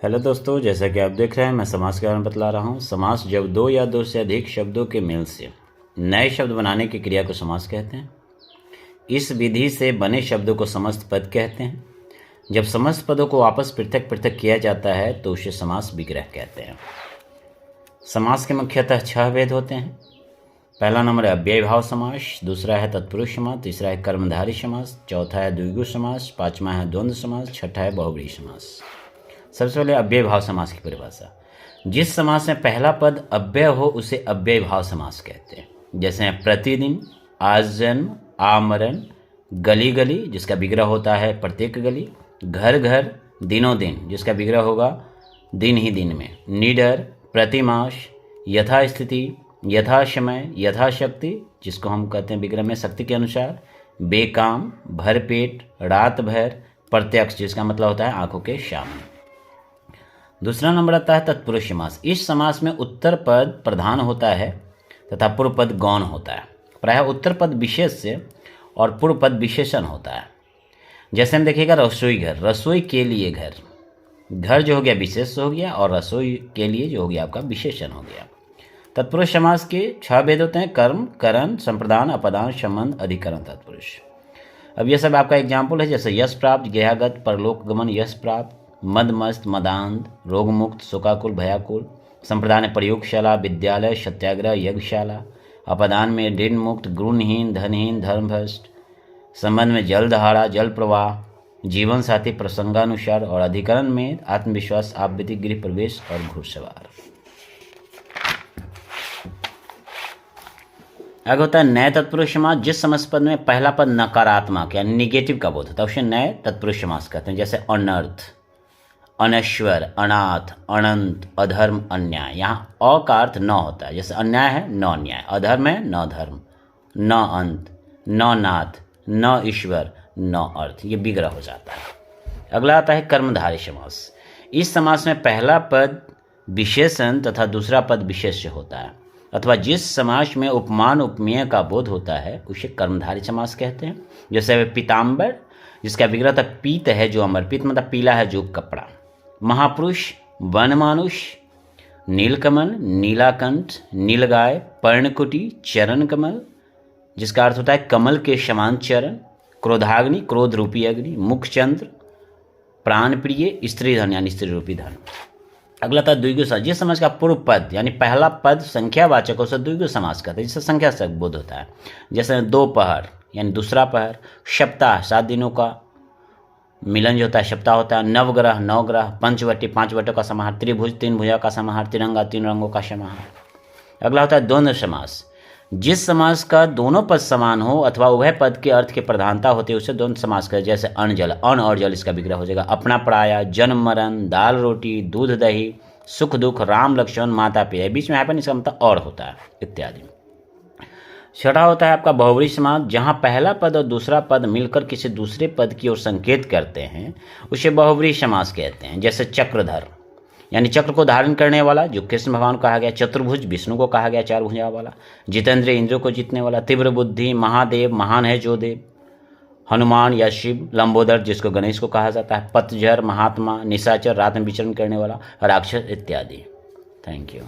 Hello दोस्तों, जैसा कि आप देख रहे हैं मैं समास के बारे में बतला रहा हूँ। समास जब दो या दो से अधिक शब्दों के मेल से नए शब्द बनाने की क्रिया को समास कहते हैं। इस विधि से बने शब्दों को समस्त पद कहते हैं। जब समस्त पदों को वापस पृथक पृथक किया जाता है तो उसे समास विग्रह कहते हैं। समास के मुख्यतः 6 भेद होते हैं। पहला नंबर है अव्ययी भाव समास, दूसरा है तत्पुरुष समास, तीसरा है कर्मधारी समास, चौथा है द्विगु समास, पांचवा है द्वंद्व समास, छठा है बहुव्रीहि समास। सबसे पहले अव्ययी भाव समास की परिभाषा। जिस समास में पहला पद अव्यय हो उसे अव्ययी भाव समास कहते हैं। जैसे हैं प्रतिदिन, आज जन्म, आमरण, गली गली जिसका विग्रह होता है प्रत्येक गली, घर घर, दिनों दिन जिसका विग्रह होगा दिन ही दिन में, निडर, प्रतिमास, यथास्थिति, यथासमय, यथाशक्ति जिसको हम कहते हैं विग्रह में शक्ति के अनुसार, बेकाम, भरपेट, रात भर, प्रत्यक्ष जिसका मतलब होता है आंखों के सामने। दूसरा नंबर आता है तत्पुरुष समास। इस समास में उत्तर पद प्रधान होता है तथा पूर्व पद गौण होता है। प्रायः उत्तर पद विशेष से और पूर्व पद विशेषण होता है। जैसे हम देखिएगा रसोई घर, रसोई के लिए घर, घर जो हो गया विशेष हो गया और रसोई के लिए जो हो गया आपका विशेषण हो गया। तत्पुरुष समास के 6 भेद होते हैं: कर्म, करण, संप्रदान, अपदान, संबंध, अधिकरण, तत्पुरुष। अब ये सब आपका एग्जाम्पल है, जैसे यश प्राप्त, गृहागत, परलोक गमन, यश प्राप्त, मद मस्त, मदांध, रोग मुक्त, शोकाकुल, भयाकुल। संप्रदान में प्रयोगशाला, विद्यालय, सत्याग्रह, यज्ञशाला। अपदान में ऋण मुक्त, गुणहीन, धनहीन, धर्मभ्रष्ट। संबंध में जलधारा, जल प्रवाह, जीवन साथी प्रसंगानुसार। और अधिकरण में आत्मविश्वास, आपविति, गृह प्रवेश और घुड़सवार। आगे होता है नए तत्पुरुष समास। जिस समास पद में पहला पद नकारात्मक यानी निगेटिव का बोध होता है उसे नए तत्पुरुष समास कहते हैं। जैसे अनर्थ, अनश्वर, अनाथ, अनंत, अधर्म, अन्याय। यहाँ अ का अर्थ न होता है। जैसे अन्याय है न न्याय, अधर्म है न धर्म, न अंत, न नाथ, न ईश्वर, न अर्थ, ये विग्रह हो जाता है। अगला आता है कर्मधारी समास। इस समास में पहला पद विशेषण तथा दूसरा पद विशेष्य होता है, अथवा जिस समास में उपमान उपमेय का बोध होता है उसे कर्मधारी समास कहते हैं। जैसे पीताम्बर जिसका विग्रह तक पीत है जो अमर, पीत मतलब पीला है जो कपड़ा। महापुरुष, वनमानुष, नीलकमल, नीलाकंठ, नीलगाय, पर्णकुटी, चरण कमल जिसका अर्थ होता है कमल के समान चरण। क्रोधाग्नि, क्रोध रूपी अग्नि। मुखचंद्र, प्राण प्रिय, स्त्री धन यानी स्त्री रूपी धन। अगला था द्विगु समास। जिस समास का पूर्व पद यानी पहला पद संख्यावाचक हो उसे द्विगु समास कहते हैं, जिससे संख्या से बोध होता है। जैसे दोपहर यानी दूसरा पहर, सप्ताह 7 दिनों का मिलन जो होता है सप्ताह होता है। नवग्रह 9 ग्रह, पंचवटी 5 वटों का समाहार, त्रिभुज 3 भुजा का समाहार, तिरंगा 3 रंगों का समाहार। अगला होता है द्वंद्व समास। जिस समास का दोनों पद समान हो अथवा उभय पद के अर्थ की प्रधानता होती है उसे द्वंद्व समास कहते हैं। जैसे अन्न जल, अन्न और जल इसका विग्रह हो जाएगा। अपना पराया, जन्म मरण, दाल रोटी, दूध दही, सुख दुख, राम लक्ष्मण, माता पिता, बीच में हैपन इसका मतलब और होता है इत्यादि। छठा होता है आपका बहुव्रीहि समास। जहाँ पहला पद और दूसरा पद मिलकर किसी दूसरे पद की ओर संकेत करते हैं उसे बहुव्रीहि समास कहते हैं। जैसे चक्रधर यानी चक्र को धारण करने वाला जो कृष्ण भगवान को कहा गया। चतुर्भुज विष्णु को कहा गया 4 भुजा वाला। जितेंद्र इंद्र को जीतने वाला। तीव्र बुद्धि, महादेव, महान है जो देव, हनुमान या शिव। लंबोदर जिसको गणेश को कहा जाता है। पतझर, महात्मा, निशाचर, रात में विचरण करने वाला, राक्षस इत्यादि। Thank you.